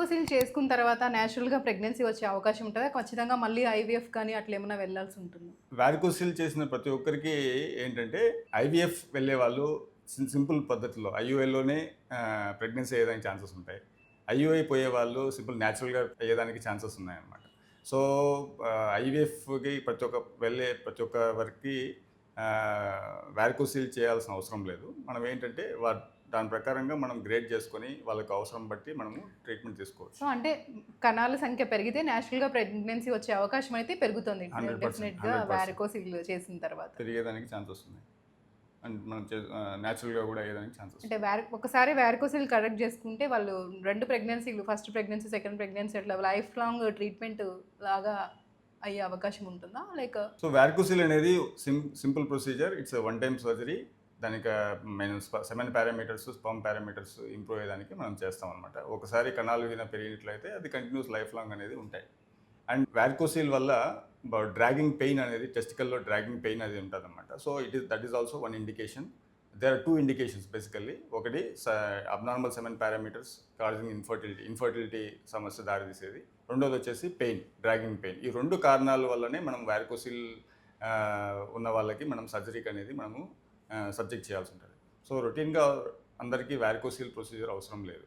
Varicocele చేసుకున్న తర్వాత నేచురల్‌గా ప్రెగ్నెన్సీ వచ్చే అవకాశం ఉంటదా? ఖచ్చితంగా మళ్ళీ ఐవీఎఫ్ కానీ అట్లేమన్నా వెళ్ళాల్సి ఉంటుందా? వారికోసిల్ చేసిన ప్రతి ఒక్కరికి ఏంటంటే ఐవీఎఫ్ వెళ్ళేవాళ్ళు సింపుల్ పద్ధతిలో ఐయూఐలోనే ప్రెగ్నెన్సీ అయ్యేదానికి ఛాన్సెస్ ఉంటాయి. ఐయూఐ పోయేవాళ్ళు సింపుల్ న్యాచురల్‌గా అయ్యేదానికి ఛాన్సెస్ ఉన్నాయన్నమాట. సో, ఐవీఎఫ్‌కి వెళ్ళే ప్రతి ఒక్కరికి వారికోసిల్ చేయాల్సిన అవసరం లేదు. మనం ఏంటంటే దాని ప్రకారంగా మనం గ్రేడ్ చేసుకొని వాళ్ళకి అవసరం బట్టి మనము ట్రీట్మెంట్ తీసుకోవచ్చు. సో, అంటే కణాల సంఖ్య పెరిగితే నేచురల్‌గా ప్రెగ్నెన్సీ వచ్చే అవకాశం అయితే పెరుగుతుంది. 100%, డెఫినిట్‌గా 100% వారికోసిల్ చేసిన తర్వాత. పెరిగేదానికి ఛాన్సెస్ ఉన్నాయి. అండ్ మనం న్యాచురల్‌గా కూడా అయ్యేదానికి ఛాన్సెస్ అంటే ఒకసారి వారికోసిల్ కరెక్ట్ చేసుకుంటే వాళ్ళు 2 ప్రెగ్నెన్సీలు ఫస్ట్ ప్రెగ్నెన్సీ, సెకండ్ ప్రెగ్నెన్సీ అట్లా లైఫ్ లాంగ్ ట్రీట్మెంట్ లాగా అయ్యే అవకాశం ఉంటుందా? లైక్ సో వారికోసిల్ అనేది simple procedure. It's one time surgery. దానికి semen parameters, sperm parameters improve అయ్యేదానికి మనం చేస్తాం అనమాట. ఒకసారి కణాలు పెరిగినట్లయితే అది కంటిన్యూస్ లైఫ్ లాంగ్ అనేది ఉంటాయి. అండ్ వారికోసిల్ వల్ల డ్రాగింగ్ పెయిన్ అనేది టెస్టికల్లో డ్రాగింగ్ పెయిన్ అది ఉంటుంది అనమాట. So that is also one indication. There are 2 indications basically. ఒకటి abnormal semen parameters causing infertility సమస్య దారితీసేది. రెండోది వచ్చేసి పెయిన్, డ్రాగింగ్ పెయిన్. ఈ 2 కారణాల వల్లనే మనం వారికోసిల్ ఉన్న వాళ్ళకి మనం సర్జరీకి అనేది మనము సబ్జెక్ట్ చేయాల్సి ఉంటుంది. సో రొటీన్గా అందరికీ వారికోసిల్ ప్రొసీజర్ అవసరం లేదు.